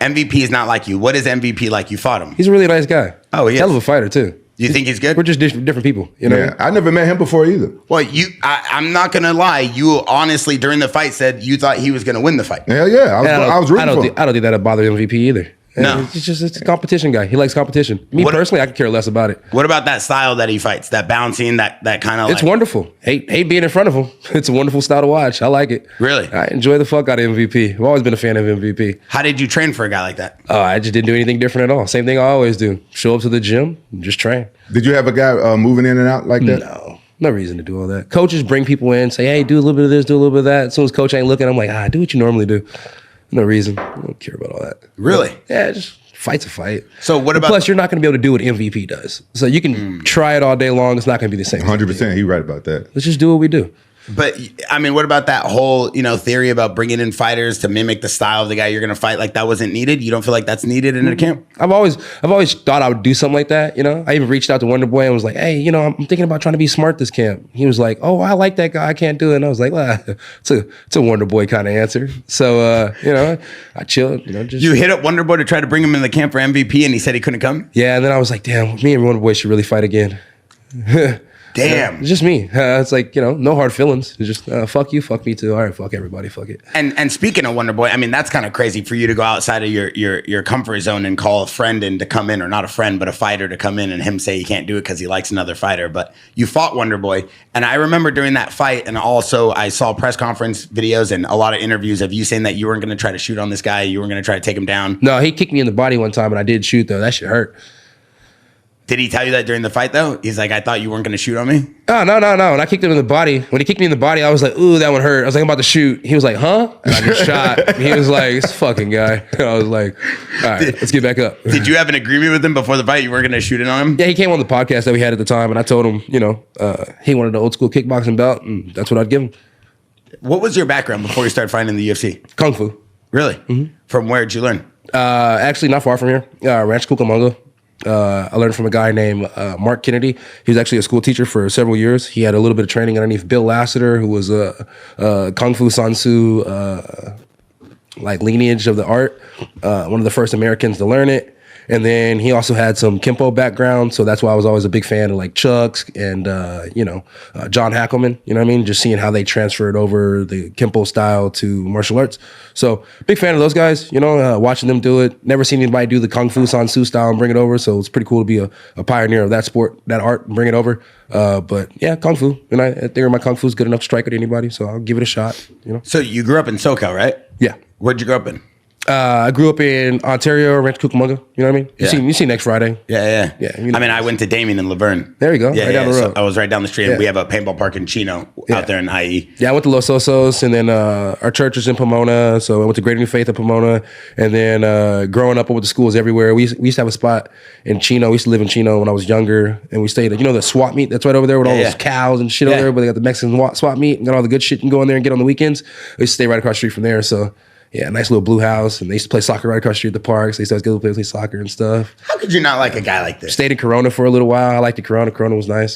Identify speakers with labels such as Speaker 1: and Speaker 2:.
Speaker 1: MVP is not like you. What is MVP like? You fought him.
Speaker 2: He's a really nice guy.
Speaker 1: Oh, he is.
Speaker 2: Hell of a fighter too.
Speaker 1: Do you think he's good?
Speaker 2: We're just different people, you know.
Speaker 3: Yeah, I never met him before either.
Speaker 1: Well, I'm not gonna lie. You honestly during the fight said you thought he was gonna win the fight.
Speaker 3: Hell yeah, I was rooting for him.
Speaker 2: I don't think that'd bother MVP either.
Speaker 1: No.
Speaker 2: It's a competition guy. He likes competition. Me personally, I could care less about it.
Speaker 1: What about that style that he fights? That bouncing, that kind of.
Speaker 2: It's wonderful. Hate being in front of him. It's a wonderful style to watch. I like it.
Speaker 1: Really?
Speaker 2: I enjoy the fuck out of MVP. I've always been a fan of MVP.
Speaker 1: How did you train for a guy like that?
Speaker 2: I just didn't do anything different at all. Same thing I always do. Show up to the gym and just train.
Speaker 3: Did you have a guy moving in and out like that?
Speaker 2: No reason to do all that. Coaches bring people in, say, hey, do a little bit of this, do a little bit of that. As soon as coach ain't looking, I'm like, do what you normally do. No reason. I don't care about all that.
Speaker 1: Really?
Speaker 2: But, yeah, just fight's a fight.
Speaker 1: So what about?
Speaker 2: Plus, you're not going to be able to do what MVP does. So you can try it all day long. It's not going to be the same.
Speaker 3: 100%. He's right about that.
Speaker 2: Let's just do what we do.
Speaker 1: But I mean, what about that whole theory about bringing in fighters to mimic the style of the guy you're going to fight? Like that wasn't needed. You don't feel like that's needed in a camp?
Speaker 2: I've always thought I would do something like that. I even reached out to Wonder Boy and was like, hey, I'm thinking about trying to be smart this camp. He was like, oh, I like that guy. I can't do it. And I was like, well, it's a Wonder Boy kind of answer. So I chilled.
Speaker 1: You hit up Wonder Boy to try to bring him in the camp for MVP, and he said he couldn't come.
Speaker 2: Yeah, and then I was like, damn, me and Wonder Boy should really fight again.
Speaker 1: Damn.
Speaker 2: It's just me. It's like, no hard feelings. It's just, fuck you, fuck me too. All right, fuck everybody, fuck it.
Speaker 1: And speaking of Wonder Boy, I mean, that's kind of crazy for you to go outside of your comfort zone and call a friend in to come in, or not a friend, but a fighter to come in, and him say he can't do it because he likes another fighter. But you fought Wonder Boy. And I remember during that fight, and also I saw press conference videos and a lot of interviews of you saying that you weren't going to try to shoot on this guy. You weren't going to try to take him down.
Speaker 2: No, he kicked me in the body one time, and I did shoot, though. That shit hurt.
Speaker 1: Did he tell you that during the fight, though? He's like, I thought you weren't going to shoot on me?
Speaker 2: Oh, no. When I kicked him in the body, when he kicked me in the body, I was like, ooh, that one hurt. I was like, I'm about to shoot. He was like, huh? And I just shot. He was like, this fucking guy. And I was like, all right, let's get back up.
Speaker 1: Did you have an agreement with him before the fight? You weren't going to shoot it on him?
Speaker 2: Yeah, he came on the podcast that we had at the time, and I told him, he wanted an old school kickboxing belt, and that's what I'd give him.
Speaker 1: What was your background before you started fighting in the UFC?
Speaker 2: Kung Fu.
Speaker 1: Really? Mm-hmm. From where did you learn?
Speaker 2: Actually, not far from here. Ranch Cucamonga. I learned from a guy named Mark Kennedy. He was actually a school teacher for several years. He had a little bit of training underneath Bill Lassiter, who was a Kung Fu Sansu lineage of the art. One of the first Americans to learn it. And then he also had some Kempo background, so that's why I was always a big fan of like Chuck's and John Hackelman. You know what I mean? Just seeing how they transferred over the Kempo style to martial arts. So big fan of those guys. Watching them do it. Never seen anybody do the Kung Fu Sansu style and bring it over. So it's pretty cool to be a pioneer of that sport, that art, and bring it over. But yeah, Kung Fu, and I think my Kung Fu is good enough to strike at anybody. So I'll give it a shot.
Speaker 1: So you grew up in SoCal, right?
Speaker 2: Yeah.
Speaker 1: Where'd you grow up in?
Speaker 2: I grew up in Ontario, Ranch Cucamonga. You know what I mean? You see Next Friday.
Speaker 1: Yeah. I mean, I went to Damien and Laverne.
Speaker 2: There you go.
Speaker 1: Yeah,
Speaker 2: right down the road.
Speaker 1: So I was right down the street. And we have a paintball park in Chino out there in IE.
Speaker 2: Yeah, I went to Los Osos, and then our church is in Pomona. So I went to Greater New Faith in Pomona. And then growing up, I went to schools everywhere. We used to have a spot in Chino. We used to live in Chino when I was younger. And we stayed at, the swap meet that's right over there with all those cows and shit over there. But they got the Mexican swap meet and got all the good shit you can go in there and get on the weekends. We used to stay right across the street from there. So yeah, nice little blue house. And they used to play soccer right across the street at the parks. They used to go play soccer and stuff.
Speaker 1: How could you not like a guy like this?
Speaker 2: Stayed in Corona for a little while. I liked the Corona. Corona was nice.